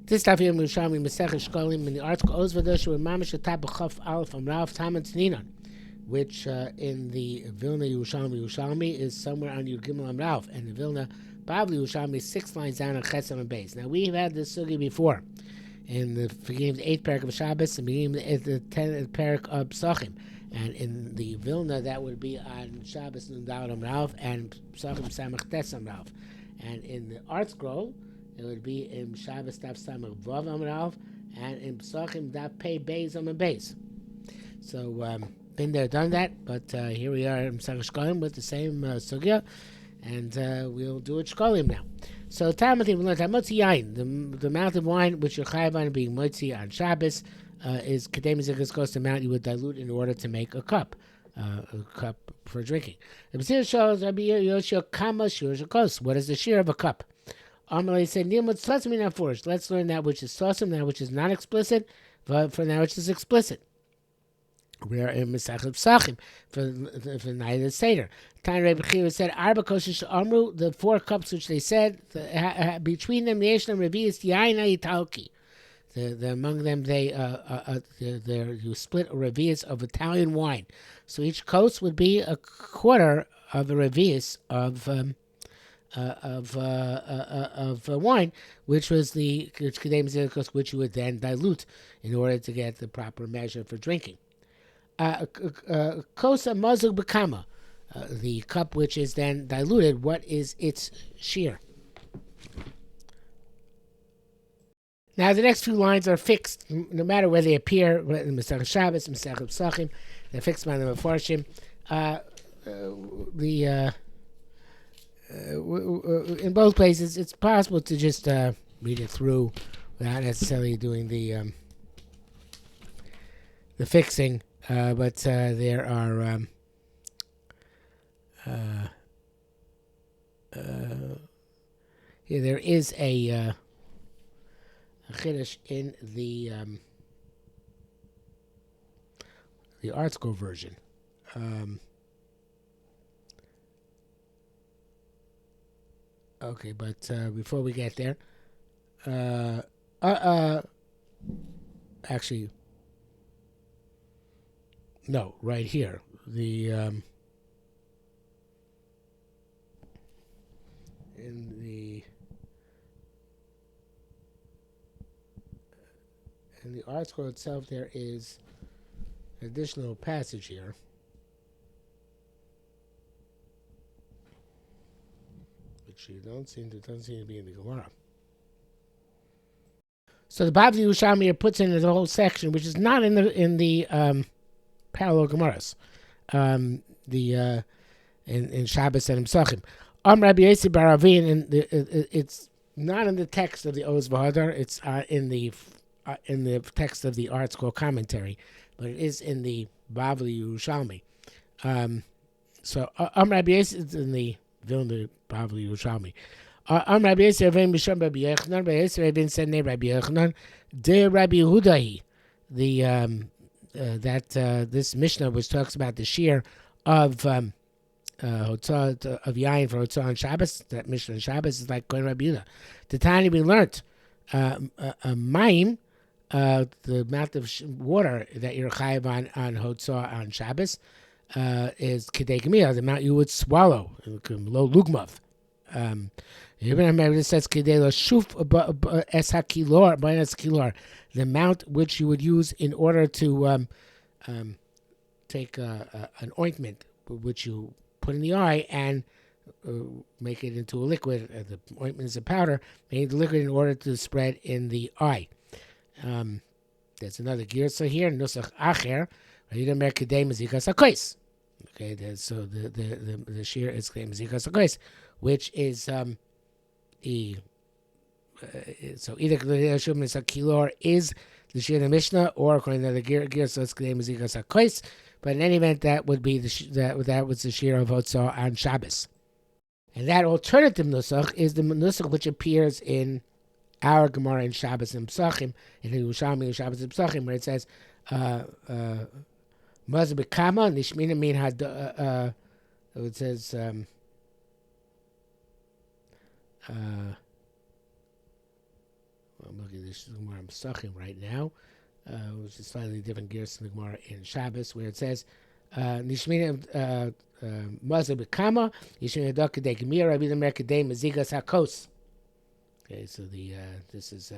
This stuff here, Yerushalmi Shekalim, in the article Oz V'Dosh Mamish Atab B'Chaf Aleph Amrav Taman Tninan, which in the Vilna Yerushalmi is somewhere on Yud Gimel Amrav, and the Vilna Bavli Yerushalmi is 6 lines down on Ches and Beis. Now we've had this sugi before in the beginning of the 8th parak of Shabbos and beginning of the 10th parak of Psachim, and in the Vilna that would be on Shabbos Nun Daled Amrav and Psachim Samach Tes Amrav, and in the Art Scroll it would be in Shabbos Daf Samach Vav Amrav and in Psachim Daf Pei Beis Amar Beis. So been there, done that, but here we are in Masechah Shekalim with the same sugya, and we'll do it Shekalim now. So Talmud we learned Motzi Yain, the amount of wine which you're chayav on being Motzi on Shabbos is Kedem Zikas goes the amount you would dilute in order to make a cup for drinking. The B'sir shows Rabbi Yoshua Kama Shur Shakos. What is the share of a cup? Amalei said, let's learn that which is sosim, that which is not explicit, for that which is explicit. We are in Masechet Psachim for the night of the Seder. Tan Rebbe Chiva said, Arba Koshish Amru, the 4 cups which they said, between them, the Yeshlam Revi'is Yaina Italki. Among them, you split a revi'is of Italian wine. So each kos would be a quarter of a revi'is of wine, which was which you would then dilute in order to get the proper measure for drinking. Kosa mazug bekama, the cup which is then diluted, what is its shear? Now the next few lines are fixed, no matter where they appear, in Masechah Shabbos, Masechah Psachim, they're fixed by the Mefarshim. In both places, it's possible to just read it through without necessarily doing the fixing. But there are there is a chiddush in the Art Scroll version. Okay, but before we get there, actually. No, right here. In the Art Scroll itself, there is an additional passage here, which you doesn't seem to be in the Gemara. So the Bavli Yerushalmi puts in the whole section, which is not in the parallel Gemaras, in Shabbos and Psachim. Rabbi Yossi bar Ravin, and it's not in the text of the Oz V'Hadar. It's in the text of the Art Scroll commentary, but it is in the Bavli Yerushalmi. So Rabbi Yossi is in the Vilna Bavli Yerushalmi. Rabbi Yossi Ravin B'Shem Rabbi Yochanan. Rabbi Yossi Ravin said, "Ne Rabbi Yochanan, de Rabbi Yehudahi." This Mishnah which talks about the shear of Hotzah of Yain for Hotzah on Shabbos. That Mishnah on Shabbos is like going Rabbi Yehuda. The Tani we learnt Mayim, the amount of water that you're chayav on Hotzah on Shabbos is Kedei Gemiyah, the amount you would swallow, lo lugmav. It says Kedei lo shuf es hakilor, b'enes kilor, the amount which you would use in order to take an ointment which you put in the eye and make it into a liquid. The ointment is a powder, make the liquid in order to spread in the eye. There's another girsa here, nusach acher, okay, so the shear is zikas, which is so either kilor is the shear of the Mishnah, or according to the girsa it's zikas. But in any event, that would be that was the shear of Hotzah on Shabbos. And that alternative nusach is the nusach which appears in our Gemara in Shabbos and Psachim, in Yerushalmi and Shabbos and Psachim, where it says, Maz Bekama, Nishmina Min Had, it says, looking at this Gemara Pesachim right now, which is slightly different gears than the Gemara in Shabbos, where it says, Nishmina Mazur B'Kama, Yishmina Dok Kedei Gemir, Rabbi Lemer Kedei Mezigas HaKos. Okay, so this is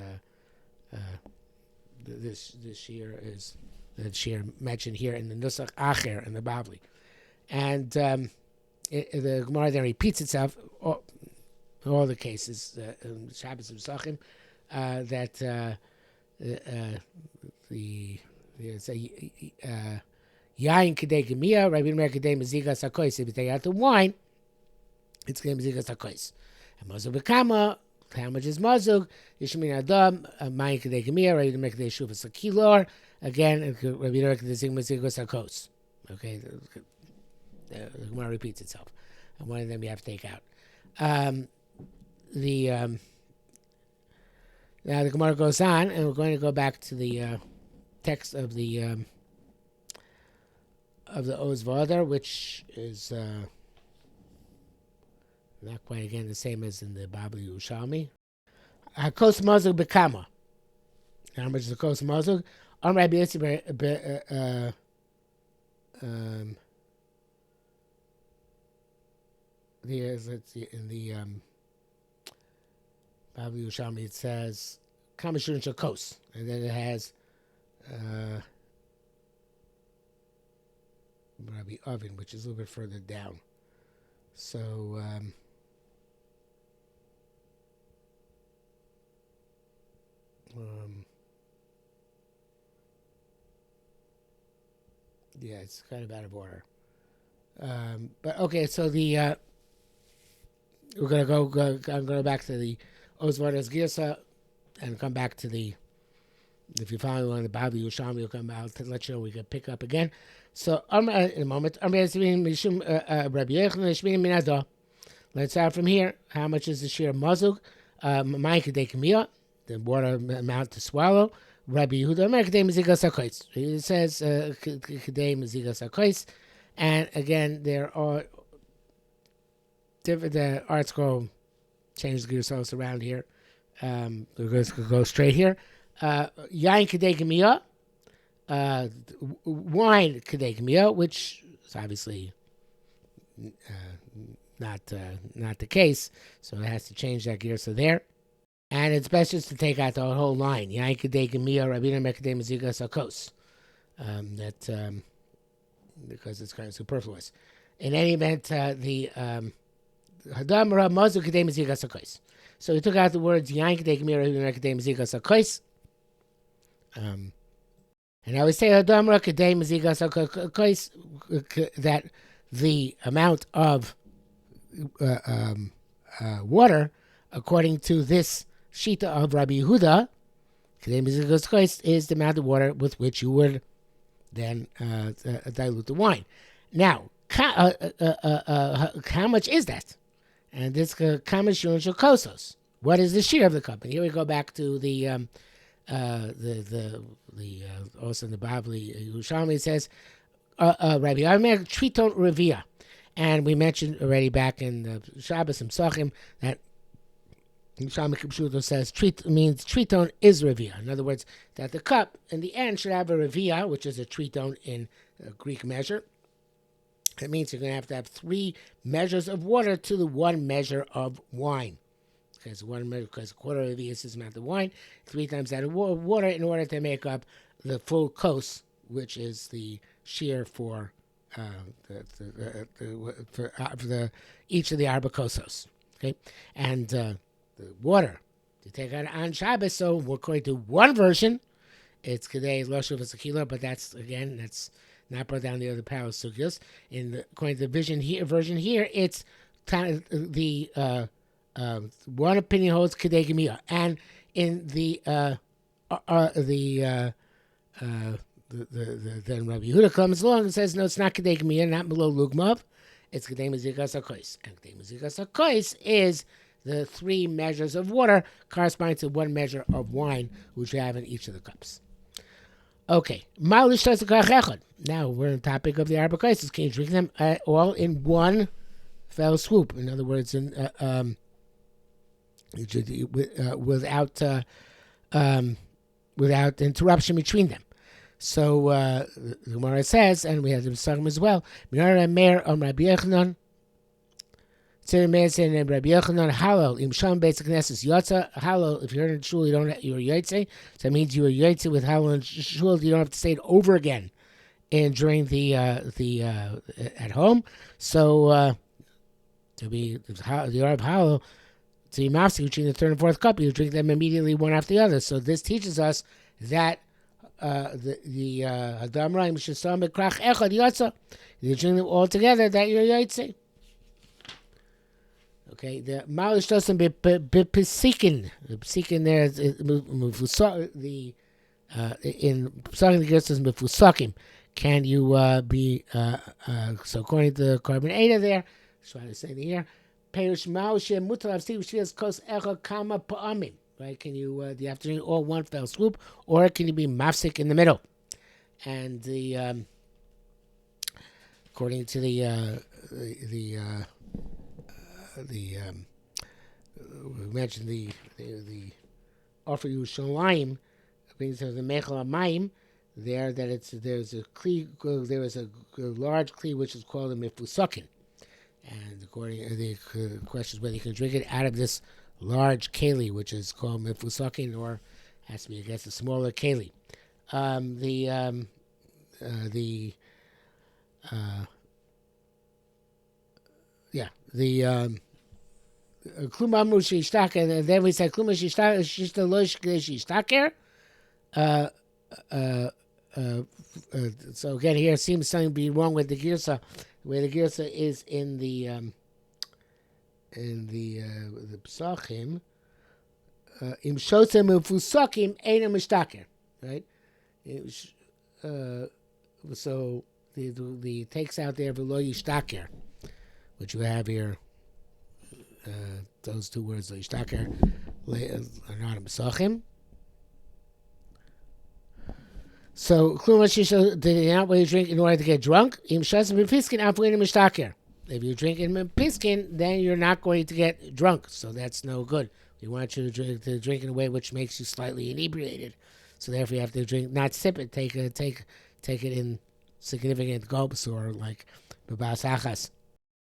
this year is the shir mentioned here in the Nusach Acher in the Bavli, and the Gemara then repeats itself in all the cases in Shabbos and Pesachim that the Yain Kedei Gemia, Rabbi Meir Kedei Mezigas HaKois. If you take out the wine, it's Kedei Mezigas HaKois. And Mazug B'Kama, how much is Mazug? Yishmin Adam, Mayin Kedei Gemia, Rabbi Meir Kedei Shuvas HaKilor. Again, Rabbi Meir Kedei Mezigas HaKois. Okay, the Gemara repeats itself. And one of them you have to take out. Now the Gemara goes on, and we're going to go back to the text of the Oz V'Adar, which is not quite again the same as in the Babli Yerushalmi. Hakos Mazug B'Kama. How much is the Kos Mazug? Rabbi Yossi in the Babli Yerushalmi it says Kama Shurun Shakos, and then it has Rabbi Oven, which is a little bit further down. So yeah, it's kind of out of order. But okay, so we're gonna go. I'm going back to the Oz V'Adar's Girsa and come back to the. If you follow on the Babli Yerushalmi, will come out to let you know we can pick up again. So in a moment, let's start from here. How much is the share Mazug? The water amount to swallow. Rabbi Yehuda, it says Kedei Mezigas HaKois. And again, there are different, the arts go change the gears around here. We're going to go straight here. Yain Kedei Gemia, wine Kedei Gemia, which is obviously not the case, so it has to change that gear. So there, and it's best just to take out the whole line. Yain Kedei Gemia, Rabbeinu Kedei Mezigas HaKos. Because it's kind of superfluous. In any event, the Hadam Ra Mazu Kedei Mezigas HaKos. So we took out the words Yain Kedei Gemia, Rabbeinu Kedei Mezigas HaKos. And I would say Hadamra Kedei Mezigas HaKois, that the amount of water, according to this Shita of Rabbi Yehuda, Kedei Mezigas HaKois is the amount of water with which you would then dilute the wine. Now, how much is that? And this Kamashun Shakosos. What is the share of the cup? And here we go back to the also in the Bavli Yerushalmi it says Rabbi Omer Triton Revia, and we mentioned already back in the Shabbos and Pesachim that Yerushalmi Kipshuto says means Triton is Revia. In other words, that the cup in the end should have a Revia, which is a Triton in Greek measure. It means you're going to have 3 measures of water to the 1 measure of wine. Okay, so 1 measure, because a quarter of the is the amount of wine, 3 times that of water in order to make up the full kos, which is the shear for each of the arba kosos. Okay, and the water to take out on Shabbos. So we're going to one version. It's Kedei Lo Shuvas HaKilor, but that's not brought down the other power sugyos. According to the version here, it's the one opinion holds Kedei Gemia, and in the then Rabbi Yehuda comes along and says, no, it's not Kedei Gemia, not Melo Lugmav, it's Kedei Mezigas HaKois, and Kedei Mezigas HaKois is the 3 measures of water corresponding to 1 measure of wine, which you have in each of the cups. Okay, now we're on the topic of the Arba Kosos. Can you drink them all in one fell swoop? In other words, without without interruption between them. So the Gemara says, and we have the Pesachim as well, Minara Meir Rabbi Yochanan, Tzir Meir saying Rabbi Yochanan, Halal, Im Sham Beis Knesses Yotza, Halal, if you're in shul, you're Yotze, so that means you are Yotze with Halal in shul, you don't have to say it over again and during the at home. So to be the Arab Halal, to be mafsik between the third and fourth cup, you drink them immediately one after the other. So this teaches us that the Hadam Raim Shesam Krach Echad Yotza, you drink them all together, that you're Yotze. Okay, the Malish doesn't be pesikin. The pesikin there is the in Pesachim the Gersa is mefusakim. Can you be so according to the carbon 8 there? Trying to say here, Perush Malish Mutalav Steve Shias Kos Echa Kama Pa'amim. Right? Can you do you have to drink all one fell swoop, or can you be mafsik in the middle? And the according to we mentioned the offer Yerushalmi, according to the Mechel Amayim, there that there's a kli, there is a large kli which is called a mifusakin, and according to the question is whether you can drink it out of this large keli which is called mifusakin, or has to be against a smaller keli. Kluma Mushi Shtaker, and then we said Kluma Shishta Losh Shtaker. So again, here seems something to be wrong with the Girsa, where the Girsa is in the Pesachim. Im Shotzem Ufusakim Eina Mishtaker, right? So the takes out there V'lo Yishtaker, which you have here. Those two words, Yishtaker, are not in Pesachim. So, did not what you drink in order to get drunk? If you drink in piskin, then you're not going to get drunk. So that's no good. We want you to drink in a way which makes you slightly inebriated. So therefore, you have to drink, not sip it, take it in significant gulps, or like babas achas.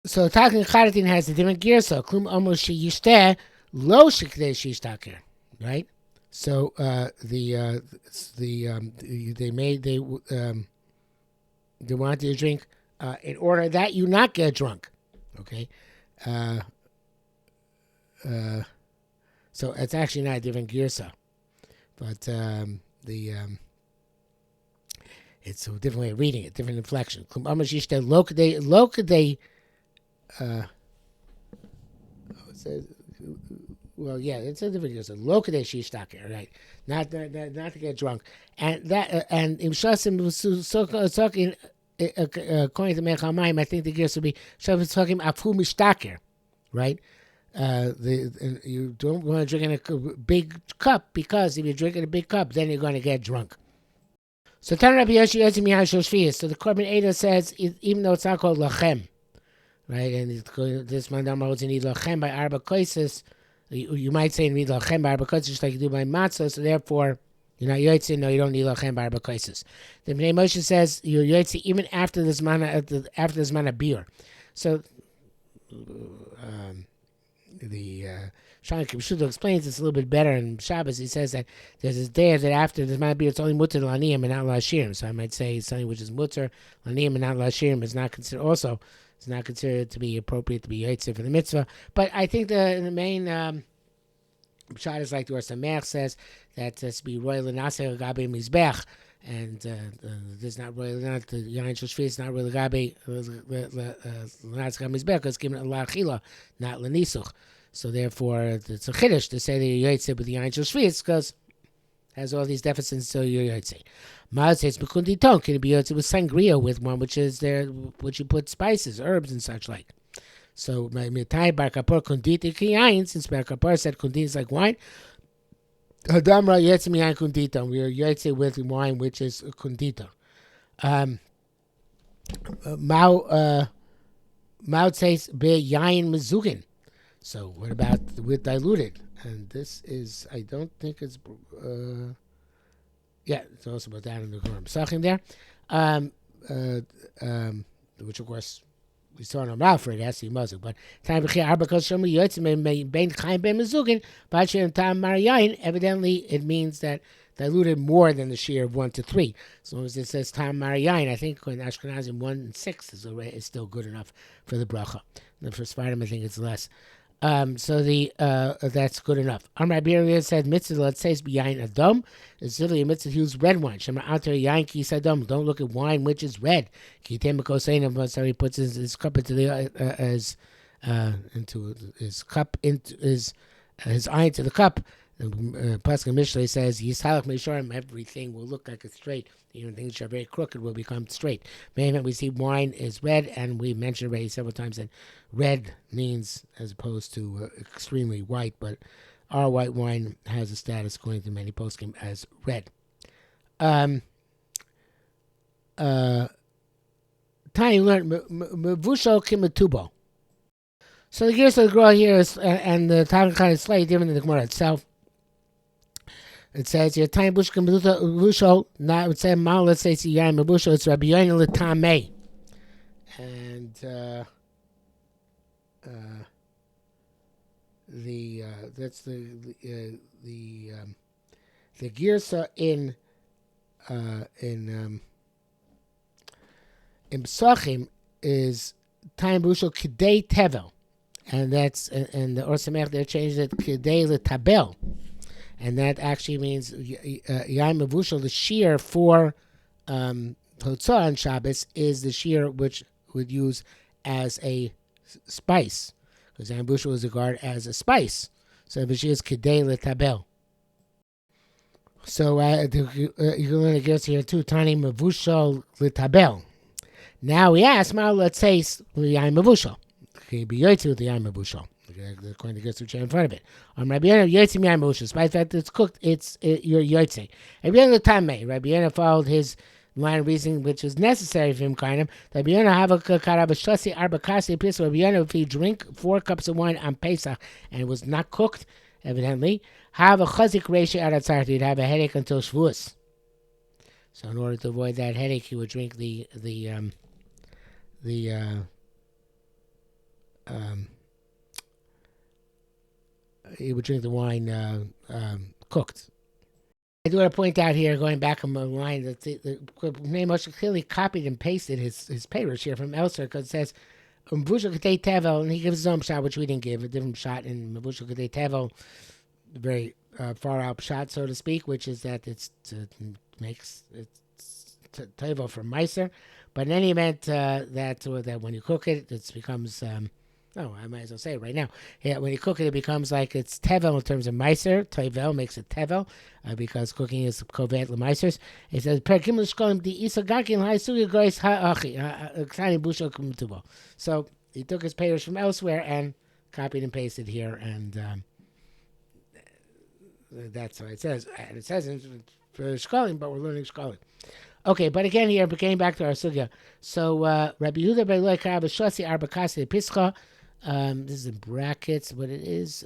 So Takin Charatin has a different gear. So Klum Omo Sheyishteh Lo Shekdei Shishtaker, right? So they want you to drink in order that you not get drunk. Okay, so it's actually not a different girsa, but it's a different way of reading it, different inflection. Well, yeah, it's a different girsa. Lokadei shishtaker, right? Not to get drunk, and that and imshasim talking according to Mechamayim, I think the girsa would be talking afu mishtaker, right? You don't want to drink in a big cup, because if you drink in a big cup, then you're going to get drunk. So Tan Rabbi Yoshi Yotzim Yain Shoshvius. So the Korban Eda says, even though it's not called lachem, right? And this mandam holds you need lachem by arba koises. You might say in read lachem by arba koises just like you do by matzah. So therefore, you're not yotzei. No, you don't need lachem by arba koises. The Bnei Moshe says you're yotzei even after this mana beer. So the Shana Kibshuto explains this a little bit better in Shabbos. He says that there's this day that after this might be, it's only mutter laniyim and not lashirim. So I might say something which is mutter laniyim and not lashirim is not considered also. It's not considered to be appropriate to be yotze for the mitzvah. But I think the main shot is like the Or Sameach says that to be royal naser gabe mizbech, and there's not royal, not the yain shashvi is not royal gabe naser mizbech because it's given a lachila, not lenisuch. So therefore, it's a chiddush to say that you're yotze with the yain shashvi because it has all these deficits, so you're yotze. Ma'at says b'kundi ton can be yotze with sangria, with one which is there, which you put spices, herbs, and such like. So my mitai bar kapor kundita kiyain, since bar kapor said kundita is like wine. Hadamra yotze miyain kundita. We are yotze with wine which is kundita. Mao says be yain mezugin. So what about with diluted? And this is, I don't think it's, yeah, it's also about that in the Quran. Psachim there, um, uh, which of course we saw in Ralph for it has to be Muslim, but time b'chia arba kol shomer yotzim bein chaim ben mezugin b'asher tam mariyayin. Evidently, it means that diluted more than the share of 1 to 3. As long as it says tam mariyayin, I think in Ashkenazim 1 and 6 is still good enough for the bracha. And for Sfardim, I think it's less. So that's good enough. Amar Rabbi said, "Mitzvah let's say is yain adom." It's literally a mitzvah to use red wine. Shema alter yain ki sadom. Don't look at wine which is red. Ki temiko saying, so he puts his cup into the into his cup into his eye into the cup. Pasuk Mishlei says, "Yishalach meisharim." Everything will look like it's straight. Even things which are very crooked will become straight. We see wine is red, and we mentioned already several times that red means as opposed to extremely white, but our white wine has a status according to many poskim as red. Tanya learned mevusho kimatubo. So the gears of the Gemara here is, and the Talmud kind of slightly different than the Gemara itself. It says here, "Time bushka mevusho." Not would say mal. Let's say it's yain mevusho. It's Rabbi Yoina l'tamei, and that's the girsa in Psachim is time bushel kidei tevel, and that's and the Or Sameach there changed it kidei letabel, and that actually means yain mevushel. The shear for Hotzah on Shabbos is the shear which would use as a spice, because yain mevushel is regarded as a spice. So the shear is kidei letabel. So you can learn it goes here too. Tani mevushel letabel. Now we ask, let's say yain mevushel. Okay, be yoytzi with the yain mevushel. According to the Gersu chair in front of it. Rabbi Yonah yoytzi yain mevushel. Despite the fact that it's cooked, you're yoytzi. Rabbi Yonah tamei. Rabbi Yonah followed his line of reasoning, which was necessary for him, kind of. Rabbi Yonah have a karabashasi arbakasi pisa. Rabbi Yonah, if he drink 4 cups of wine on Pesach and it was not cooked, evidently, have a chazik reishi aratzart. He'd have a headache until Shavuos. So in order to avoid that headache, he would drink he would drink the wine cooked. I do want to point out here, going back on the line, that the Moshe clearly copied and pasted his payrush here from elsewhere, because it says Mvushal K'tei Tevel, and he gives his own shot, which we didn't give, a different shot in Mvushal K'tei Tevel, very far out shot, so to speak, which is that it's Tevel for Meiser. But in any event, that when you cook it, it becomes, I might as well say it right now. Yeah, when you cook it, it becomes like it's Tevel in terms of Meiser. Tevel makes it Tevel, because cooking is Kovet L'Meisers. It says, Perkim L'Shkolim Di Isa Gakin Hai Sugi Gois Ha'achi, Ktani Busho Kumtubo. So he took his payers from elsewhere and copied and pasted here, and that's what it says. And it says for Shkolim, but we're learning Shkolim. Okay, but again here, getting back to our sugya. So Rabbi Yehuda Beiloi Karav Shasi Arbakasi Pischa. This is in brackets, but it is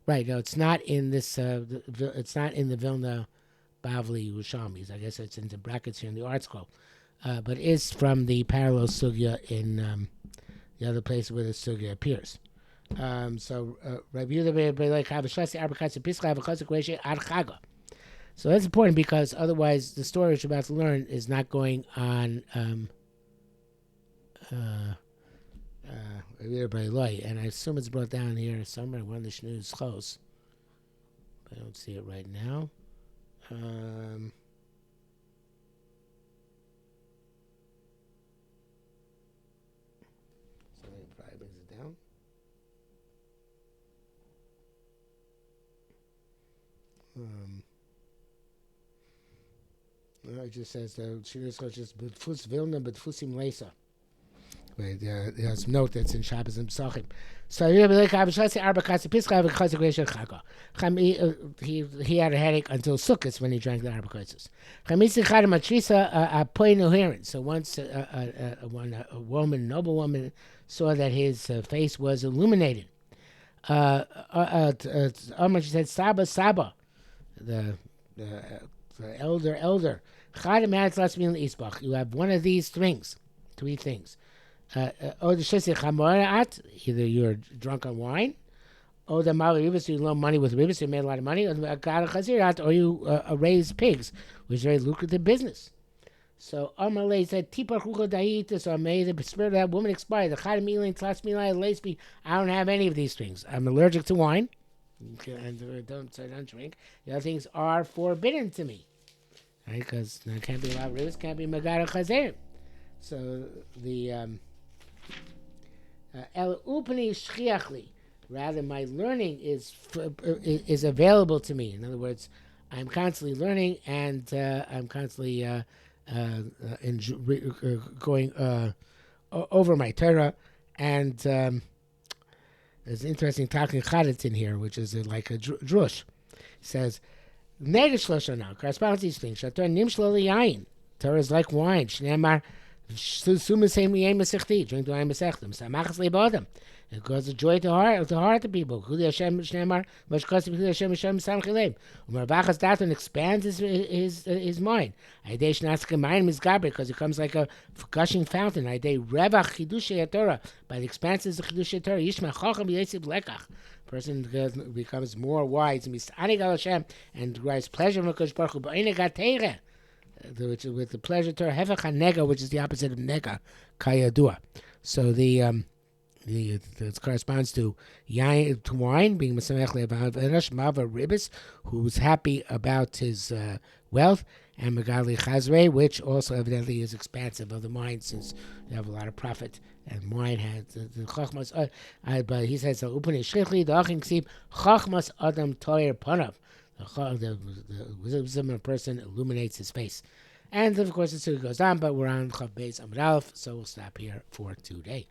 right. No, it's not in this. It's not in the Vilna Bavli Yerushalmis. I guess it's in the brackets here in the Art Scroll, but it is from the parallel sugya in the other place where the sugya appears. So Rabbi Yehuda Beiloi Karav Shasi Arbakasi Pischa have a chasik reishi ad chaga. So that's important, because otherwise the story which you're about to learn is not going on and I assume it's brought down here somewhere. One of the Shnuz Chos, but I don't see it right now. So that probably brings it down. It just says Shnuz Chos just B'tfus Vilna B'tfusim Leisa. There's a note that's in Shabbos and Pesachim. So he had a headache until Sukkot when he drank the Arba Kaisos. So once a woman, noble woman, saw that his face was illuminated. She said, Saba, Saba, the elder. You have one of these things, 3 things. Either you're drunk on wine, or the Maliribus, you loan money with ribis, you made a lot of money, or you raise pigs, which is a very lucrative business. So Amalei said, so may the spirit of that woman expire. I don't have any of these things. I'm allergic to wine, and I don't drink. The other things are forbidden to me. Right, because there can't be a lot of rivers, can't be Megara Chazer. So the El Upani Shchiachli, rather my learning is available to me. In other words, I'm constantly learning, and I'm constantly going over my Torah. And there's an interesting talking Chaditz in here, which is like a drush. It says, Neged Shloshana, corresponds to these things. Shator Nimshlo Yain. Torah is like wine. Shneimar, Sumasem Yem Masechti, drink the wine Masechtim. Samachas Lebodam. It causes joy to heart of people. Chuli Hashem Shneimar, much causes Chuli Hashem Hashem Samchilem. Umarvachas Daton expands his mind. Aidei Shnaska Mayim Mizgaber, because it comes like a gushing fountain. Aidei Revach Chidushei Torah, by the expanses of Chidushei Torah. Yishma Chacham Yesib Lekach. Person becomes more wise and derives pleasure from Kosh Baruch Hu, with the pleasure Torah Hefech HaNega, which is the opposite of Nega, Kayadua. So it corresponds to wine, being Mesamech Le'avav Eresh, Mava Ribis, who's happy about his wealth, and Megali Chazre, which also evidently is expansive of the mind, since you have a lot of profit. And wine has the chachmas, but he says the upani shchichli the achin ksiv chachmas adam toyer panav. The wisdom of a person illuminates his face, and of course it still goes on. But we're on Chav Beis Amud Aleph, so we'll stop here for today.